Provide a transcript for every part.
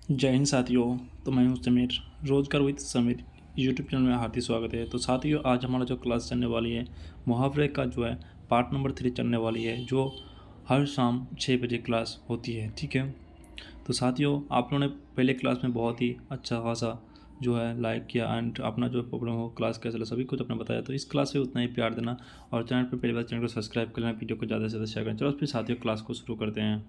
जय हिंद साथियों। तो मैं हूं समीर, रोजगार विद समीर यूट्यूब चैनल में हार्दिक स्वागत है। तो साथियों, आज हमारा जो क्लास चलने वाली है मुहावरे का जो है पार्ट नंबर 3 चलने वाली है, जो हर शाम 6 बजे क्लास होती है। ठीक है। तो साथियों, आप लोगों ने पहले क्लास में बहुत ही अच्छा खासा जो है लाइक किया एंड अपना जो प्रॉब्लम हो, क्लास कैसे चला, सभी कुछ अपने बताया। तो इस क्लास में उतना ही प्यार देना और चैनल पर पहली बार चैनल को सब्सक्राइब कर लेना, वीडियो को ज़्यादा से ज़्यादा शेयर करें। चलो फिर साथियों, क्लास को शुरू करते हैं।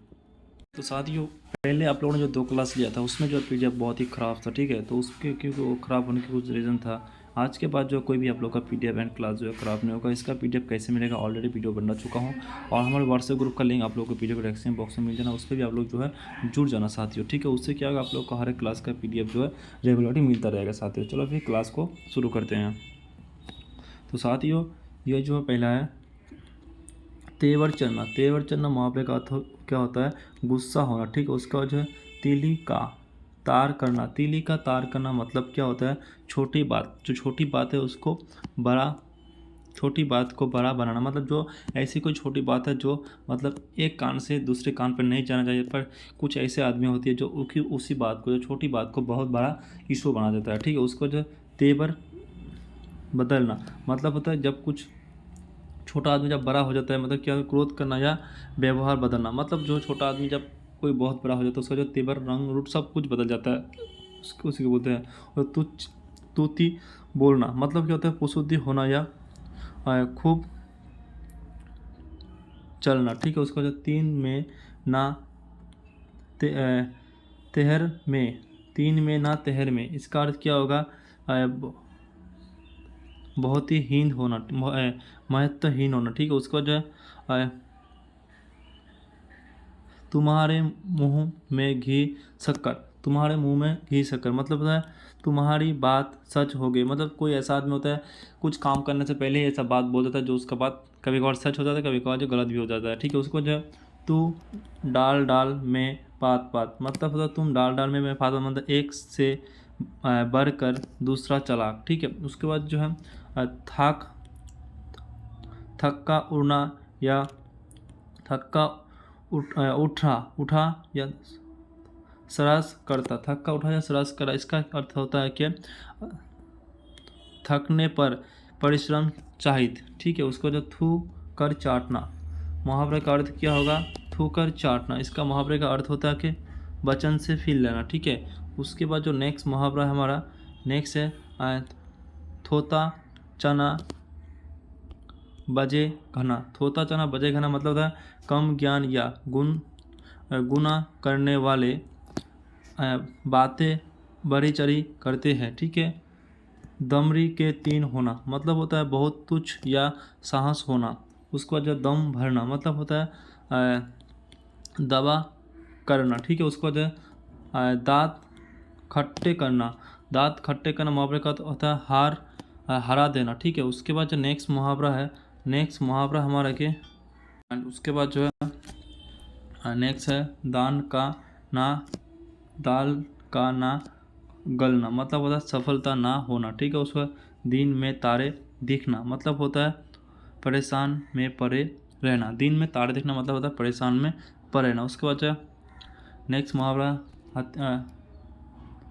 तो साथियों, पहले आप लोगों ने जो 2 क्लास लिया था उसमें जो पीडीएफ बहुत ही ख़राब था। ठीक है। तो उसके क्योंकि वो ख़राब होने के कुछ रीज़न था। आज के बाद जो कोई भी आप लोग का पीडीएफ एंड क्लास जो है ख़राब नहीं होगा। इसका पीडीएफ कैसे मिलेगा, ऑलरेडी वीडियो बना चुका हूँ और हमारे व्हाट्सएप ग्रुप का लिंक आप लोगों को वीडियो को डिस्क्रिप्शन बॉक्स में मिल जाना, उस पर भी आप लोग जो है जुड़ जाना साथियों। ठीक है। उससे क्या होगा, आप लोग को हर एक क्लास का पीडीएफ जो है रेगुलरली मिलता रहेगा साथियों। चलो फिर क्लास को शुरू करते हैं। तो साथियों, ये जो पहला है तेवर चढ़ना। तेवर चढ़ना मुहावरे का अर्थ क्या होता है, गुस्सा होना। ठीक है। उसका जो है तीली का तार करना। तीली का तार करना मतलब क्या होता है, छोटी बात, जो छोटी बात है उसको बड़ा, छोटी बात को बड़ा बनाना। मतलब जो ऐसी कोई छोटी बात है जो मतलब एक कान से दूसरे कान पर नहीं जाना चाहिए, पर कुछ ऐसे आदमी होती है जो उसी बात को, जो छोटी बात को बहुत बड़ा इशू बना देता है। ठीक है। उसको जो तेवर बदलना मतलब होता है जब कुछ छोटा आदमी जब बड़ा हो जाता है, मतलब क्या, क्रोध करना या व्यवहार बदलना। मतलब जो छोटा आदमी जब कोई बहुत बड़ा हो जाता है उसका जो तेवर, रंग रूप सब कुछ बदल जाता है, उसी को बोलते हैं। और तुच्छ तूती बोलना मतलब क्या होता है, पुसुद्धि होना या खूब चलना। ठीक है। उसका जो तीन में ना तेहर में, तीन में ना तेहर में, इसका अर्थ क्या होगा, बहुत ही हीन होना, महत्वहीन होना। ठीक है। उसका जो है तुम्हारे मुंह में घी शक्कर। तुम्हारे मुंह में घी शक्कर मतलब होता है तुम्हारी बात सच हो गई। मतलब कोई ऐसा आदमी होता है कुछ काम करने से पहले ही ऐसा बात बोल देता है जो उसका बात कभी कभार सच हो जाता है, कभी कभार जो गलत भी हो जाता है। ठीक है। उसको जो है तू डाल डाल में पात पात मतलब होता है तुम डाल डाल में मैं पात पात मतलब एक से बढ़कर दूसरा चालाक। ठीक है। उसके बाद जो है थक थक्का उड़ना या थक्का उठा उठा या सरास करता। थक्का उठा या सरास करा, इसका अर्थ होता है कि थकने पर परिश्रम चाहिए। ठीक है। उसको जो थू कर चाटना, मुहावरे का अर्थ क्या होगा, थू कर चाटना। इसका मुहावरे का अर्थ होता है कि वचन से फील लेना। ठीक है। उसके बाद जो नेक्स्ट मुहावरा है हमारा, नेक्स्ट है थोता चना बजे घना। थोता चना बजे घना मतलब होता है कम ज्ञान या गुना करने वाले बातें बड़ी चढ़ी करते हैं। ठीक है। दमरी के तीन होना मतलब होता है बहुत तुच्छ या साहस होना। उसके बाद जो दम भरना मतलब होता है दवा करना। ठीक है। उसके बाद दांत खट्टे करना। दांत खट्टे करना मुहावरे का होता है हार हरा देना। ठीक है। उसके बाद जो नेक्स्ट मुहावरा है, नेक्स्ट मुहावरा हमारा के एंड उसके बाद जो है नेक्स्ट है दान का ना दाल का ना गलना मतलब होता है सफलता ना होना। ठीक है। उसका दिन में तारे दिखना मतलब होता है परेशान में पड़े रहना। दिन में तारे दिखना मतलब होता है परेशान में पड़े रहना। उसके बाद जो नेक्स्ट मुहावरा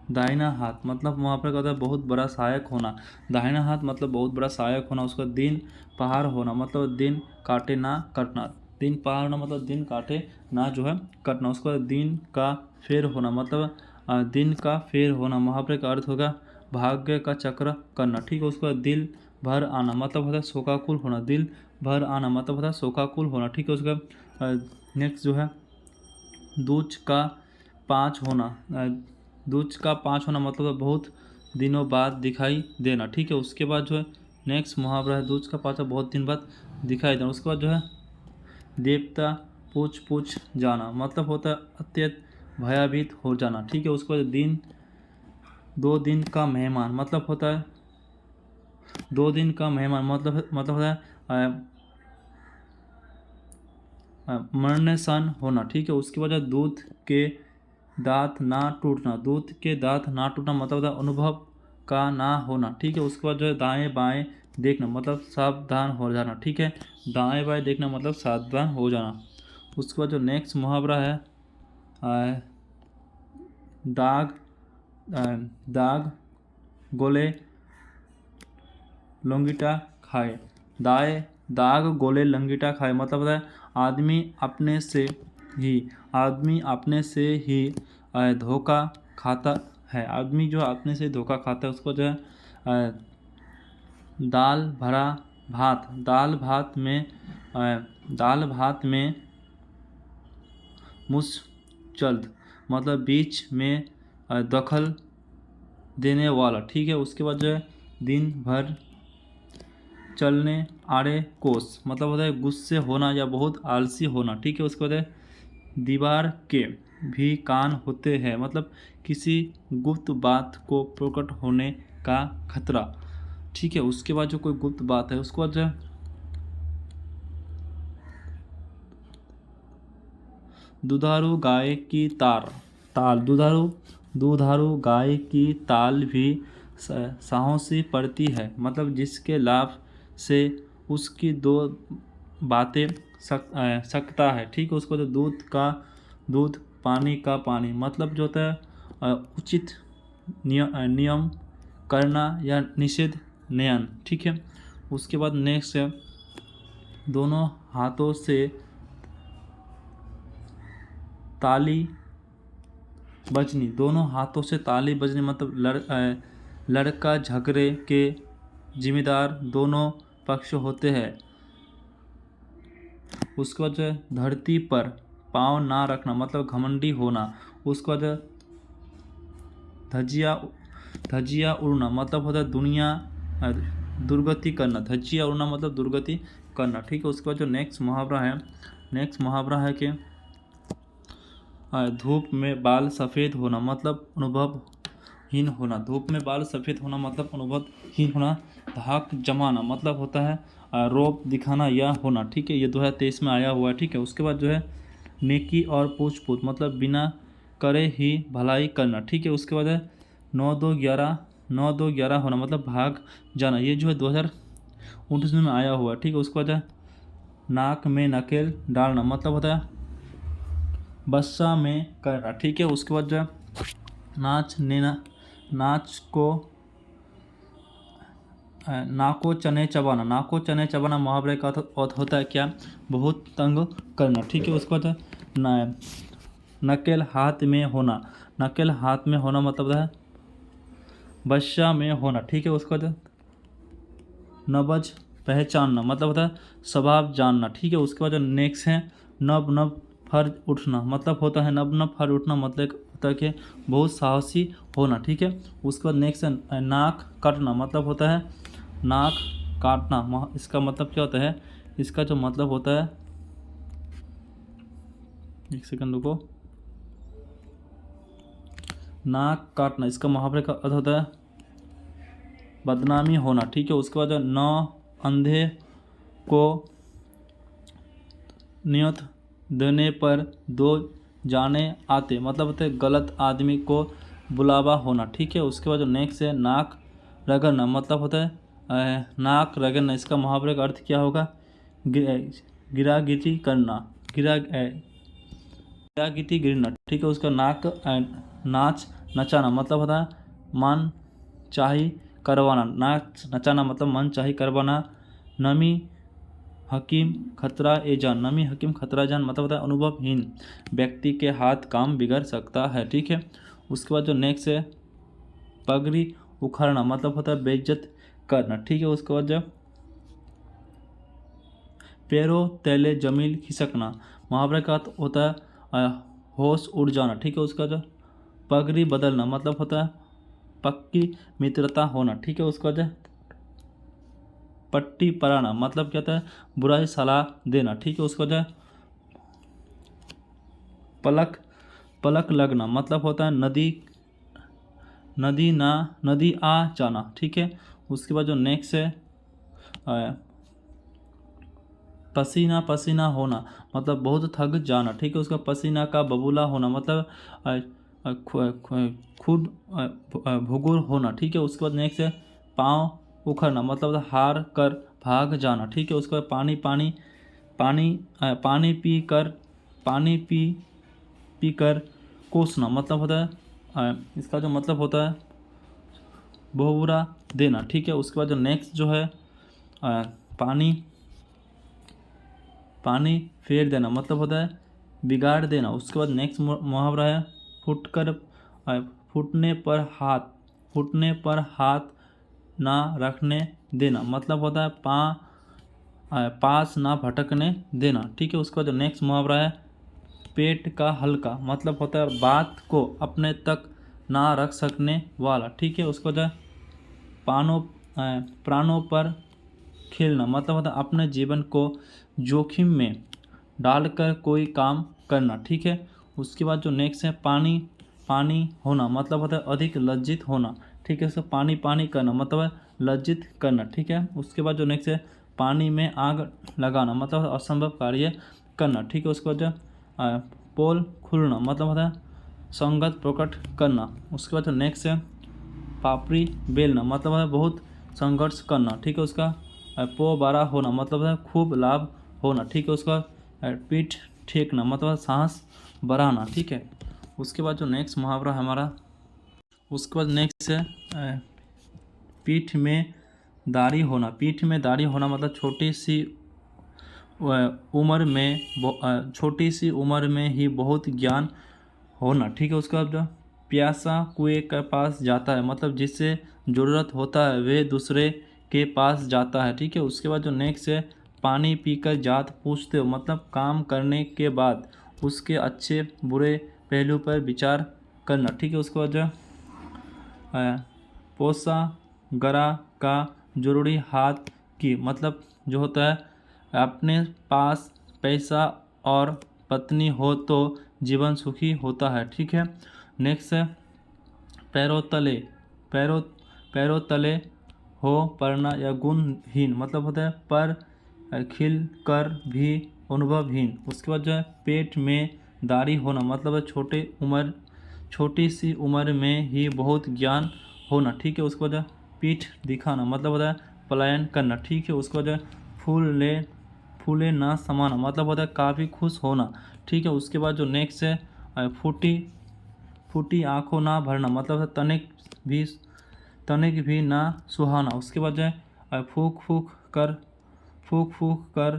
दाहिना हाथ मतलब मुहावरे का होता है बहुत बड़ा सहायक होना। दाहिना हाथ मतलब बहुत बड़ा सहायक होना। उसका दिन पहाड़ होना मतलब दिन काटे ना कटना। दिन पहाड़ होना मतलब दिन काटे ना जो है कटना। उसके बाद दिन का फेर होना मतलब दिन का फेर होना। मुहावरे का अर्थ होगा भाग्य का चक्र करना। ठीक है। उसके बाद दिल भर आना मतलब होता है शोकाकुल होना। दिल भर आना मतलब होता है शोकाकुल होना। ठीक है। उसका नेक्स्ट जो है दूज का पाँच होना। दूज का पाँच होना मतलब बहुत दिनों बाद दिखाई देना। ठीक है। उसके बाद जो है नेक्स्ट मुहावरा है दूज का पाँच बहुत दिन बाद दिखाई देना। उसके बाद जो है देवता पूछ पूछ जाना मतलब होता है अत्यंत भयभीत हो जाना। ठीक है। उसके बाद दिन दो दिन का मेहमान मतलब होता है दो दिन का मेहमान मतलब होता है मरने सन होना। ठीक है। उसके बाद दूध के दांत ना टूटना। दूध के दांत ना टूटना मतलब होता है अनुभव का ना होना। ठीक है। उसके बाद जो है दाएं बाएं देखना मतलब सावधान हो जाना। ठीक है। दाएं बाएं देखना मतलब सावधान हो जाना। उसके बाद जो नेक्स्ट मुहावरा है दाग दाग गोले लंगीटा खाए। दाग गोले लंगीटा खाए मतलब होता है आदमी अपने से ही धोखा खाता है। आदमी जो अपने से धोखा खाता है उसको जो है दाल भात में मुसचल्द मतलब बीच में दखल देने वाला। ठीक है, उसके बाद जो है दिन भर चलने आड़े कोस मतलब होता है गुस्से होना या बहुत आलसी होना। ठीक है, उसके बाद है दीवार के भी कान होते हैं मतलब किसी गुप्त बात को प्रकट होने का खतरा। ठीक है, उसके बाद जो कोई गुप्त बात है उसके बाद जो है दुधारू गाय की ताल दुधारू गाय की ताल भी साहसी पड़ती है मतलब जिसके लाभ से उसकी दो बातें सकता है। ठीक है, उसको तो दूध का दूध पानी का पानी मतलब जो होता है उचित नियम करना या निषेध नयन। ठीक है, उसके बाद नेक्स्ट है दोनों हाथों से ताली बजनी। दोनों हाथों से ताली बजनी मतलब लड़का झगड़े के जिम्मेदार दोनों पक्ष होते हैं। उसके बाद जो है धरती पर पाँव ना रखना मतलब घमंडी होना। उसके बाद धजिया उड़ना मतलब होता है दुनिया दुर्गति करना। धजिया उड़ना मतलब दुर्गति करना। ठीक है, उसके बाद जो नेक्स्ट मुहावरा है कि धूप में बाल सफ़ेद होना मतलब अनुभवहीन होना। धूप में बाल सफ़ेद होना मतलब अनुभवहीन होना। धाक जमाना मतलब होता है रौब दिखाना या होना। ठीक है, ये 2023 में आया हुआ है। ठीक है, उसके बाद जो है नेकी और पूछ मतलब बिना करे ही भलाई करना। ठीक है, उसके बाद है 9-2-11 होना मतलब भाग जाना। ये जो है 2019 में आया हुआ है। ठीक है, उसके बाद है नाक में नकेल डालना मतलब होता है बस्सा में करना। ठीक है, उसके बाद जो है नाको चने चबाना मुहावरे का अर्थ होता है क्या बहुत तंग करना। ठीक है, उसके बाद नकेल हाथ में होना मतलब है बस्सा में होना। ठीक है, उसके बाद नबज पहचानना मतलब होता है स्वभाव जानना। ठीक है, उसके बाद नेक्स्ट है नब फर उठना मतलब होता है नब फर उठना मतलब होता है कि बहुत साहसी होना। ठीक है, उसके बाद नेक्स्ट है नाक काटना मतलब होता है नाक काटना। इसका मतलब क्या होता है, इसका जो मतलब होता है एक सेकंड रुको, नाक काटना इसका मुहावरे का अर्थ होता है बदनामी होना। ठीक है, उसके बाद नौ अंधे को नियत देने पर दो जाने आते मतलब होता है गलत आदमी को बुलावा होना। ठीक है, उसके बाद जो नेक्स्ट है नाक रगड़ना मतलब होता है नाक रगड़ना। इसका मुहावरे का अर्थ क्या होगा गिरागिटी करना गिरागिटी गिरना। ठीक है, उसका नाच नचाना मतलब होता है मन चाही करवाना। नाच नचाना मतलब मन चाही करवाना। नमी हकीम खतरा जान मतलब होता है अनुभवहीन व्यक्ति के हाथ काम बिगड़ सकता है। ठीक है, उसके बाद जो नेक्स्ट है पगड़ी उखाड़ना मतलब होता है बेइज्जत करना। ठीक है, उसके बाद जो पैरों तले जमीन खिसकना मुहावरे का अर्थ होता है होश उड़ जाना। ठीक है, उसका जो पगड़ी बदलना मतलब होता है पक्की मित्रता होना। ठीक है, उसका जो पट्टी पराना मतलब क्या होता है बुराई सलाह देना। ठीक है, उसका जो पलक लगना मतलब होता है नदी आ जाना। ठीक है, उसके बाद जो नेक्स्ट है पसीना होना मतलब बहुत थक जाना। ठीक है, उसका पसीना का बबूला होना मतलब खुद भुगुर होना। ठीक है, उसके बाद नेक्स्ट है पाँव उखड़ना मतलब हार कर भाग जाना। ठीक है, उसके बाद पानी पी कर कोसना मतलब होता है इसका जो मतलब होता है बहुबुरा देना, ठीक है। उसके बाद जो नेक्स्ट जो है पानी पानी फेर देना, मतलब होता है बिगाड़ देना। उसके बाद नेक्स्ट मुहावरा है फुटने पर हाथ ना रखने देना, मतलब होता है पास ना भटकने देना, ठीक है। उसके बाद जो नेक्स्ट मुहावरा है पेट का हल्का, मतलब होता है बात को अपने तक ना रख सकने वाला, ठीक है। उसके बाद प्राणों पर खेलना, मतलब होता है अपने जीवन को जोखिम में डालकर कोई काम करना, ठीक है। उसके बाद जो नेक्स्ट है पानी होना, मतलब होता है अधिक लज्जित होना, ठीक है। उसको पानी करना मतलब है लज्जित करना, ठीक है। उसके बाद जो नेक्स्ट है पानी में आग लगाना, मतलब असंभव कार्य करना, ठीक है। उसके बाद जो पोल खुलना, मतलब होता है संगत प्रकट करना। उसके बाद जो नेक्स्ट है पापड़ी बेलना, मतलब है बहुत संघर्ष करना, ठीक है। उसका पो बड़ा होना, मतलब है खूब लाभ होना, ठीक है। उसका पीठ ठेकना, मतलब साहस बढ़ाना, ठीक है। उसके बाद जो नेक्स्ट मुहावरा हमारा उसके बाद नेक्स्ट है पीठ में दाढ़ी होना। पीठ में दाढ़ी होना मतलब छोटी सी उम्र में ही बहुत ज्ञान होना, ठीक है। उसका जो प्यासा कुएं के पास जाता है, मतलब जिससे ज़रूरत होता है वे दूसरे के पास जाता है, ठीक है। उसके बाद जो नेक्स्ट है पानी पीकर जात पूछते हो, मतलब काम करने के बाद उसके अच्छे बुरे पहलू पर विचार करना, ठीक है। उसके बाद जो पोसा गरा का जरूरी हाथ की, मतलब जो होता है अपने पास पैसा और पत्नी हो तो जीवन सुखी होता है, ठीक है। नेक्स्ट है पैरों तले हो पढ़ना या गुणहीन, मतलब होता है पर खिल कर भी अनुभवहीन। उसके बाद जो है पेट में दाढ़ी होना, मतलब है छोटी सी उम्र में ही बहुत ज्ञान होना, ठीक है। उसके बाद पीठ दिखाना, मतलब होता है पलायन करना, ठीक है। उसके बाद फूले ना समाना, मतलब होता है काफ़ी खुश होना, ठीक है। उसके बाद जो नेक्स्ट है फूटी आंखों ना भरना, मतलब है तनिक भी ना सुहाना। उसके बाद जो है फूक फूक कर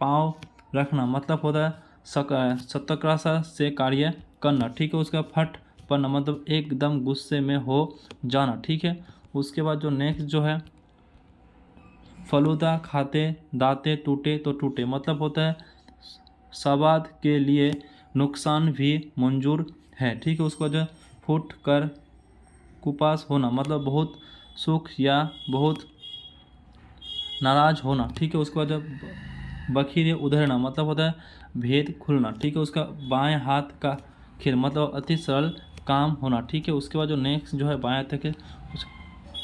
पाँव रखना, मतलब होता है सतर्कता से कार्य करना, ठीक है। उसका फट पड़ना, मतलब एकदम गुस्से में हो जाना, ठीक है। उसके बाद जो नेक्स्ट जो है फलूदा खाते दांते टूटे तो टूटे, मतलब होता है स्वाद के लिए नुकसान भी मंजूर है, ठीक है। उसको जो है फूट कर कुपास होना, मतलब बहुत सुख या बहुत नाराज होना, ठीक है। उसके बाद जब बखीरे उधरना, मतलब होता है भेद खुलना, ठीक है। उसका बाएं हाथ का खेल, मतलब अति सरल काम होना, ठीक है। उसके बाद जो नेक्स्ट जो है बाएं हाथ के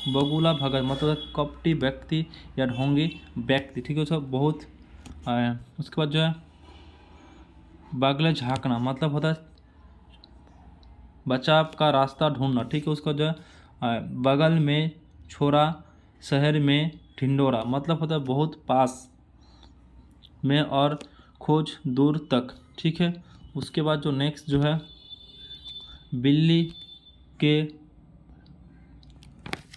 बगुला भगत, मतलब कपटी व्यक्ति या ढोंगी व्यक्ति, ठीक है। उसका बहुत उसके बाद जो है बगले झाँकना, मतलब होता है बचाव का रास्ता ढूंढना, ठीक है। उसका जो है बगल में छोरा शहर में ढिंडोरा, मतलब होता है बहुत पास में और खोज दूर तक, ठीक है। उसके बाद जो नेक्स्ट जो है बिल्ली के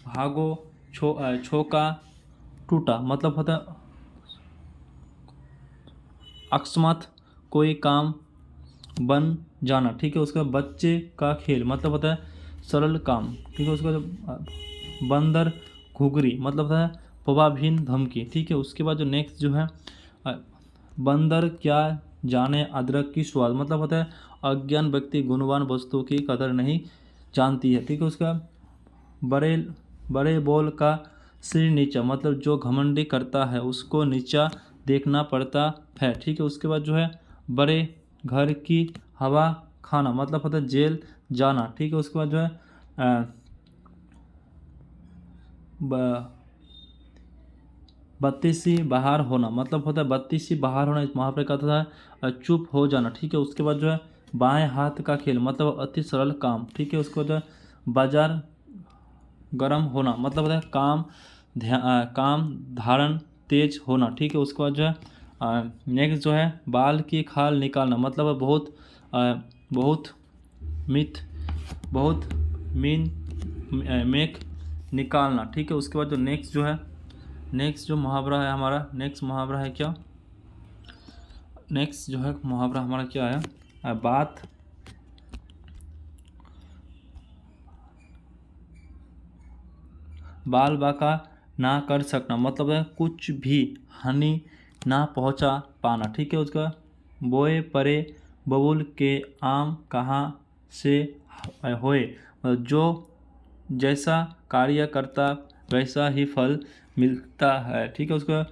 भागो छोका टूटा, मतलब होता है अकस्मात कोई काम बन जाना, ठीक है। उसका बच्चे का खेल, मतलब होता है सरल काम, ठीक है। उसका बंदर घुघरी, मतलब होता है प्रभावहीन धमकी, ठीक है। उसके बाद जो नेक्स्ट जो है बंदर क्या जाने अदरक की स्वाद, मतलब होता है अज्ञान व्यक्ति गुणवान वस्तु की कदर नहीं जानती है, ठीक है। उसका बड़े बोल का सिर नीचा, मतलब जो घमंडी करता है उसको नीचा देखना पड़ता है, ठीक है। उसके बाद जो है बड़े घर की हवा खाना, मतलब होता है जेल जाना, ठीक है। उसके बाद जो है बत्तीसी बाहर होना, मतलब होता है बत्तीसी बाहर होना। इस मुहावरे का था चुप हो जाना, ठीक है। उसके बाद जो है बाएं हाथ का खेल, मतलब अति सरल काम, ठीक है। उसके बाद जो है बाजार गर्म होना, मतलब होता है काम धारण तेज होना, ठीक है। उसके बाद जो है नेक्स्ट जो है बाल की खाल निकालना, मतलब है बहुत मिथ बहुत मीन मेक निकालना। ठीक है, उसके बाद जो नेक्स्ट जो मुहावरा है हमारा, नेक्स्ट मुहावरा है क्या, नेक्स्ट जो है मुहावरा हमारा क्या है, बात बाल बाका ना कर सकना, मतलब है कुछ भी हानि ना पहुंचा पाना। ठीक है, उसका बोए परे बबुल के आम कहाँ से होए, मतलब जो जैसा कार्य करता वैसा ही फल मिलता है। ठीक है, उसका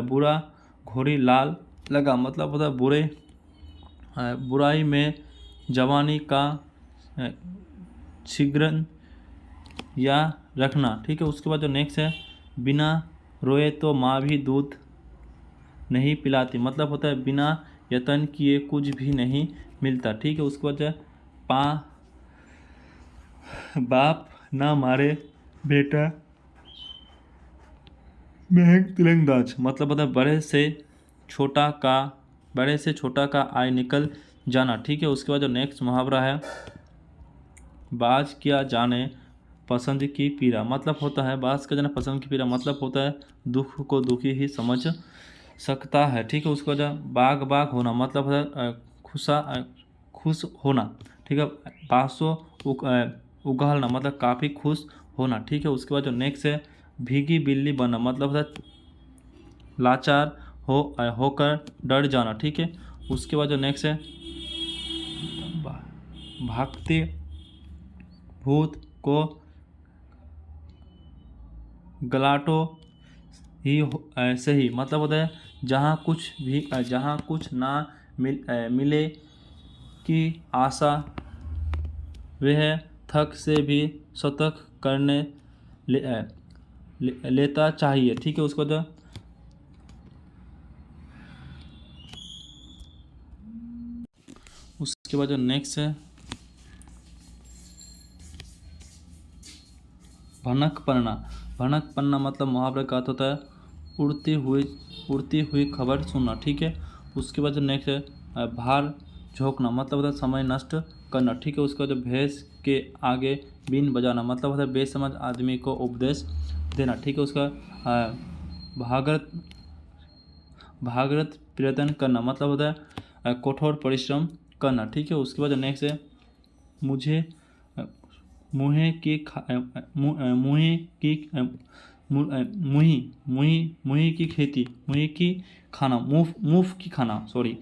बुरा घोड़ी लाल लगा, मतलब होता है बुराई में जवानी का शीघ्र या रखना। ठीक है, उसके बाद जो नेक्स्ट है, बिना रोए तो माँ भी दूध नहीं पिलाती, मतलब होता है बिना यत्न किए कुछ भी नहीं मिलता। ठीक है, उसके बाद बाप ना मारे बेटा महंग तिरंदाज, मतलब होता है बड़े से छोटा का आय निकल जाना। ठीक है, उसके बाद जो नेक्स्ट मुहावरा है, बाज किया जाने पसंद की पीड़ा, मतलब होता है बाज का जाने पसंद की पीड़ा, मतलब होता है दुख को दुखी ही समझ सकता है। ठीक है, उसके बाद बाग होना, मतलब होता है खुश होना। ठीक है, बासो उगलना, मतलब काफ़ी खुश होना। ठीक है, उसके बाद जो नेक्स्ट है, भीगी बिल्ली बनना, मतलब होता है लाचार होकर डर जाना। ठीक है, उसके बाद जो नेक्स्ट है, भागते भूत को गलाटो ही सही, मतलब होता है जहाँ कुछ ना मिले की आशा वह थक से भी सतर्क करने लेता चाहिए। ठीक है, उसको उसके बाद जो नेक्स्ट है, भनक पन्ना मतलब मुहावरे का अर्थ होता है उड़ती हुई खबर सुनना। ठीक है, उसके बाद जो नेक्स्ट है, भार झोंकना, मतलब होता है समय नष्ट करना। ठीक है, उसके बाद जो भैंस के आगे बीन बजाना, मतलब होता है बेसमझ आदमी को उपदेश देना। ठीक है, उसका भागरत प्रयत्न करना, मतलब होता है कठोर परिश्रम करना। ठीक है, उसके बाद जो नेक्स्ट है, मुझे मुहे की मुही की खाना, मुँह की खाना, सॉरी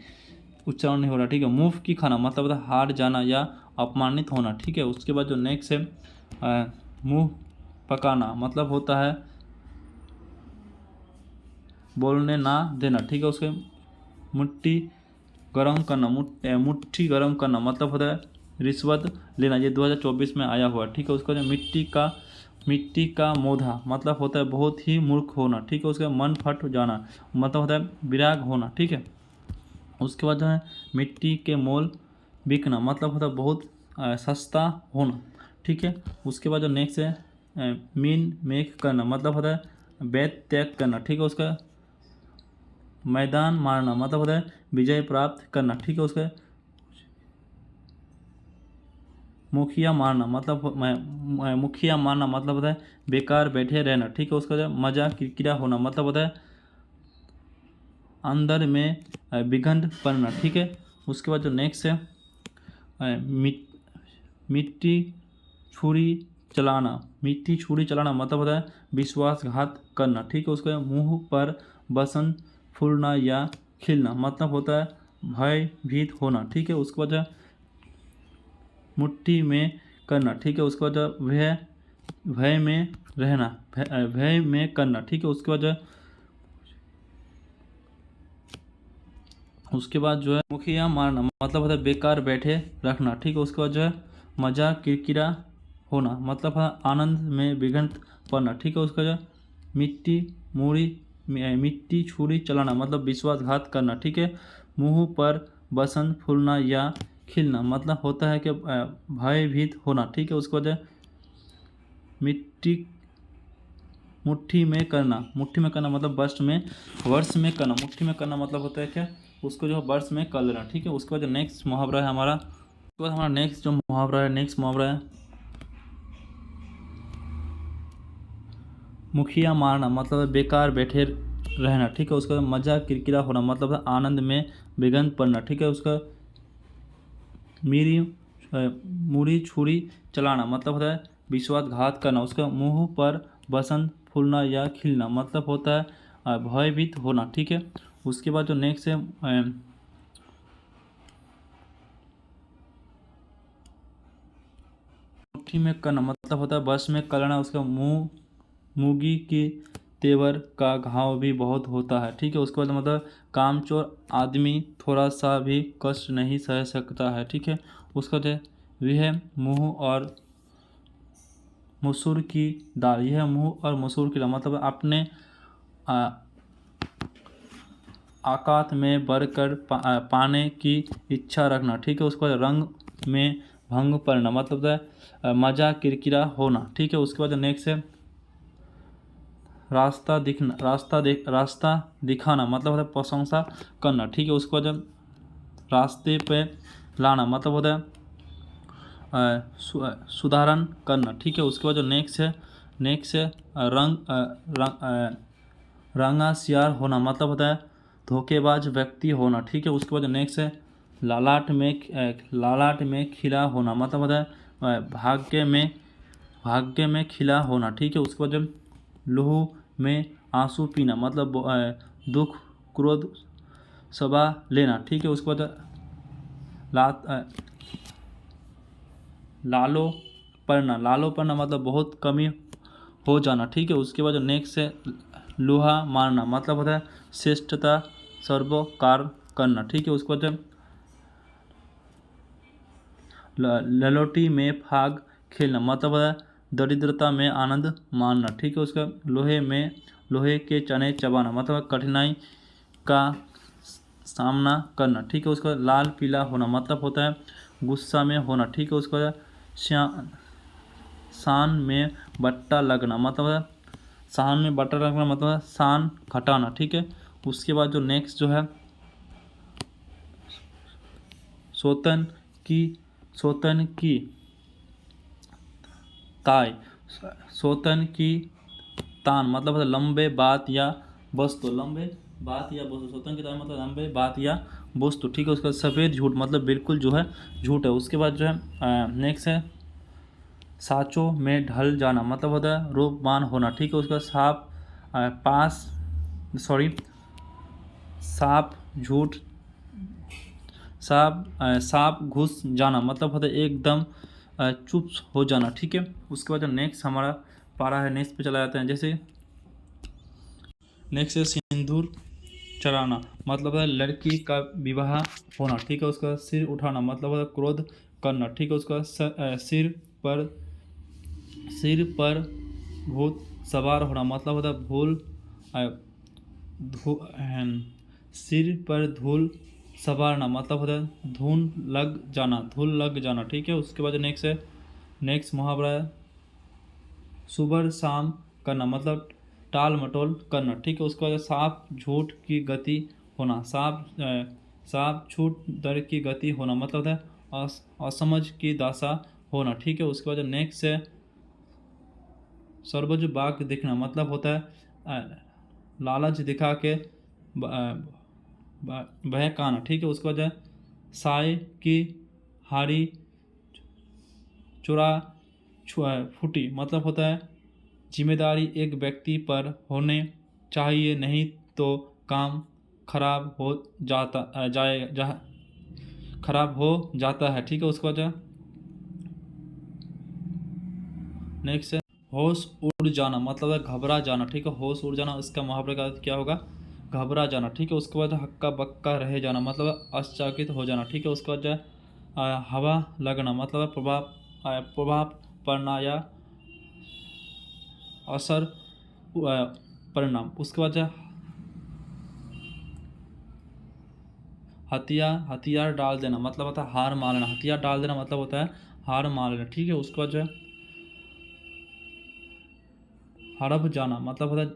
उच्चारण नहीं हो रहा। ठीक है, मुँह की खाना, मतलब होता है हार जाना या अपमानित होना। ठीक है, उसके बाद जो नेक्स्ट है, मुँह पकाना, मतलब होता है बोलने ना देना। ठीक है, उसके मुट्ठी गरम करना, मतलब होता है रिश्वत लेना। ये 2024 में आया हुआ। ठीक है, उसका जो मिट्टी का मोधा, मतलब होता है बहुत ही मूर्ख होना। ठीक है, उसका मन फट जाना, मतलब होता है विराग होना। ठीक है, उसके बाद जो है मिट्टी के मोल बिकना, मतलब होता है बहुत सस्ता होना। ठीक है, उसके बाद जो नेक्स्ट है, मीन मेक करना, मतलब होता है बैत त्याग करना। ठीक है, उसका मैदान मारना, मतलब होता है विजय प्राप्त करना। ठीक है, उसका मुखिया मारना, मतलब होता है बेकार बैठे रहना। ठीक है, उसका मजा किरकिरा होना, मतलब होता है अंदर में विघन पड़ना। ठीक है, उसके बाद जो नेक्स्ट है, मिट्टी छुरी चलाना, मतलब होता है विश्वासघात करना। ठीक है, उसके मुंह पर बसंत फूलना या खिलना, मतलब होता है भयभीत होना। ठीक है, उसके बाद मुट्ठी में करना। ठीक है, उसके बाद भय में रहना, भय में करना। ठीक है, उसके बाद जो है मुखिया मारना, मतलब होता है बेकार बैठे रखना। ठीक है, उसके बाद जो है मजा किरकिरा होना, मतलब है आनंद में विघ्न पड़ना। ठीक है, उसका जो मिट्टी छुरी चलाना, मतलब विश्वासघात करना। ठीक है, मुंह पर बसंत फूलना या खिलना, मतलब होता है कि भयभीत होना। ठीक है, उसके बाद मिट्टी मुट्ठी में करना, मतलब वर्ष में करना, मुट्ठी में करना मतलब होता है क्या, उसको जो है वर्ष में कर लेना। ठीक है, उसके बाद नेक्स्ट मुहावरा है हमारा उसके बाद हमारा नेक्स्ट जो मुहावरा है, नेक्स्ट मुहावरा है मुखिया मारना, मतलब है बेकार बैठे रहना, ठीक है। उसका मजा किरकिरा होना, मतलब है आनंद में विघ्न पड़ना, ठीक है। उसका मुड़ी छुरी चलाना, मतलब होता है विश्वासघात करना। उसका मुंह पर बसंत फूलना या खिलना, मतलब होता है भयभीत होना, ठीक है। उसके बाद जो नेक्स्ट है मुट्ठी में करना, मतलब होता है बस में करना। उसका मुगी के तेवर का घाव भी बहुत होता है, ठीक है। उसके बाद मतलब कामचोर आदमी थोड़ा सा भी कष्ट नहीं सह सकता है, ठीक है। उसका जो वह मुंह और मसूर की दाल, यह मुंह और मसूर की दाल, मतलब अपने आकात में बढ़कर पाने की इच्छा रखना, ठीक है। उसके बाद रंग में भंग पड़ना, मतलब मजा किरकिरा होना, ठीक है। उसके बाद नेक्स्ट है रास्ता दिखाना, मतलब होता है प्रशंसा करना, ठीक है। उसके बाद रास्ते पे लाना, मतलब होता है सुधारण करना, ठीक है। उसके बाद जो नेक्स्ट है रंगासियार होना, मतलब होता है धोखेबाज व्यक्ति होना, ठीक है। उसके बाद नेक्स्ट है लालाट में खिला होना, मतलब होता है भाग्य में खिला होना, ठीक है। उसके बाद लहू में आंसू पीना, मतलब दुख क्रोध सबा लेना, ठीक है। उसके बाद लालो पड़ना मतलब बहुत कमी हो जाना, ठीक है। उसके बाद नेक्स्ट है लोहा मारना, मतलब होता है श्रेष्ठता सर्वकार करना, ठीक है। उसके बाद ललोटी में फाग खेलना, मतलब होता है दरिद्रता में आनंद मानना, ठीक है। उसका लोहे के चने चबाना, मतलब कठिनाई का सामना करना, ठीक है। उसका लाल पीला होना, मतलब होता है गुस्सा में होना, ठीक है। उसका शान में बट्टा लगना, मतलब शान में बट्टा लगना, मतलब शान घटाना, ठीक है। उसके बाद जो नेक्स्ट जो है सोतन की ताय सोतन की तान, मतलब लंबे बात या वस्तु, सोतन की तान मतलब लंबे बात या वस्तु, ठीक है। उसका सफ़ेद झूठ, मतलब बिल्कुल जो है झूठ है। उसके बाद जो है नेक्स्ट है साँचों में ढल जाना, मतलब होता है रूपवान होना, ठीक है। उसका सांप घुस जाना, मतलब होता है एकदम चुप हो जाना, ठीक है। उसके बाद नेक्स्ट हमारा पारा है, नेक्स्ट पे चला जाते हैं। जैसे नेक्स्ट है सिंदूर चढ़ाना, मतलब है लड़की का विवाह होना, ठीक है। उसका सिर उठाना, मतलब है क्रोध करना, ठीक है। उसका सिर पर भूत सवार होना, मतलब होता है सिर पर धूल सवारना, मतलब होता है धूल लग जाना, ठीक है। उसके बाद नेक्स्ट मुहावरा है सुबह शाम करना, मतलब टाल मटोल करना, ठीक है। उसके बाद साफ झूठ की गति होना, साफ झूठ दर की गति होना, मतलब है असमझ की दासा होना, ठीक है। उसके बाद नेक्स्ट है सर्वज बाग दिखना, मतलब होता है लालच दिखा के बहकाना, ठीक है। उसके बाद साय की हारी चुरा फूटी, मतलब होता है जिम्मेदारी एक व्यक्ति पर होने चाहिए, नहीं तो काम खराब हो जाता है, ठीक है। उसके बाद नेक्स्ट है होश उड़ जाना, मतलब है घबरा जाना, ठीक है। होश उड़ जाना, इसका मुहावरे का अर्थ क्या होगा? घबरा जाना, ठीक है। उसके बाद हक्का बक्का रह जाना, मतलब आश्चर्यचकित हो जाना, ठीक है। उसके बाद हवा लगना, मतलब प्रभाव पड़ना या असर परिणाम। उसके बाद हथियार डाल देना, मतलब होता है हार मान लेना। हथियार डाल देना मतलब होता है हार मान लेना, ठीक है। उसके बाद जो है हड़प जाना, मतलब होता है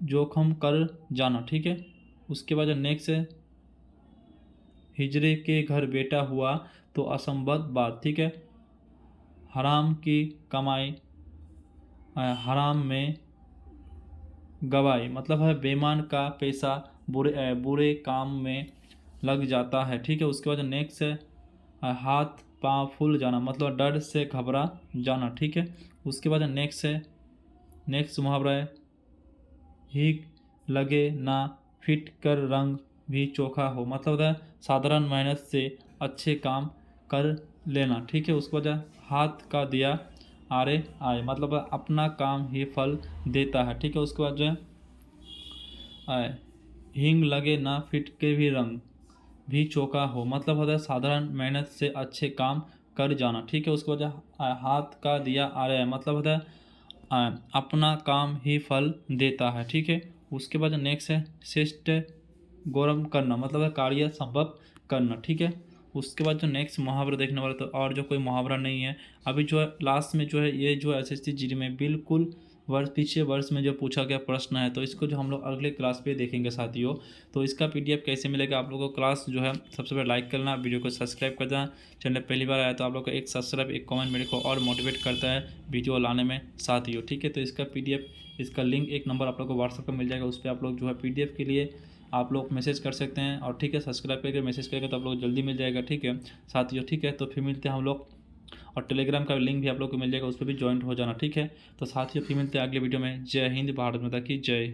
जोखम कर जाना, ठीक है। उसके बाद जो नेक्स्ट है हिजड़े के घर बेटा हुआ तो असंबद्ध बात, ठीक है। हराम की कमाई हराम में गवाई, मतलब है बेईमान का पैसा बुरे काम में लग जाता है, ठीक है। उसके बाद नेक्स्ट है हाथ पाँव फूल जाना, मतलब डर से घबरा जाना, ठीक है। उसके बाद नेक्स्ट है, नेक्स्ट मुहावरा है हिग लगे ना फिट कर रंग भी चोखा हो, मतलब होता है साधारण मेहनत से अच्छे काम कर लेना, ठीक है। उसके बाद हाथ का दिया आरे आए, मतलब अपना काम ही फल देता है, ठीक है। उसके बाद जो है हींग लगे ना फिट के भी रंग भी चौका हो, मतलब होता है साधारण मेहनत से अच्छे काम कर जाना, ठीक है। उसके बाद हाथ का दिया आ रहा है, मतलब होता है अपना काम ही फल देता है, ठीक है। उसके बाद नेक्स्ट है श्रेष्ठ गौरव करना, मतलब है कार्य संभव करना, ठीक है। उसके बाद जो नेक्स्ट मुहावरा देखने वाला, तो और जो कोई मुहावरा नहीं है अभी जो है लास्ट में जो है ये जो एसएससी जीडी में बिल्कुल वर्ष पिछले वर्ष में जो पूछा गया प्रश्न है, तो इसको जो हम लोग अगले क्लास पे देखेंगे साथियों। तो इसका पीडीएफ कैसे मिलेगा आप लोगों को, क्लास जो है सबसे पहले लाइक करना, वीडियो को सब्सक्राइब कर देना। चैनल पहली बार आया तो आप लोग का एक सब्सक्राइब एक कमेंट मेरे को और मोटिवेट करता है वीडियो लाने में साथियों, ठीक है। तो इसका पीडीएफ इसका लिंक एक नंबर आप लोग को व्हाट्सएप पर मिल जाएगा, उस पर आप लोग जो है पीडीएफ के लिए आप लोग मैसेज कर सकते हैं, और ठीक है सब्सक्राइब करके मैसेज करेंगे तो आप लोग जल्दी मिल जाएगा, ठीक है साथियों, ठीक है। तो फिर मिलते हैं हम लोग, और टेलीग्राम का लिंक भी आप लोग को मिल जाएगा, उस पर भी ज्वाइन हो जाना, ठीक है। तो साथियों फिर मिलते हैं अगले वीडियो में। जय हिंद, भारत माता की जय।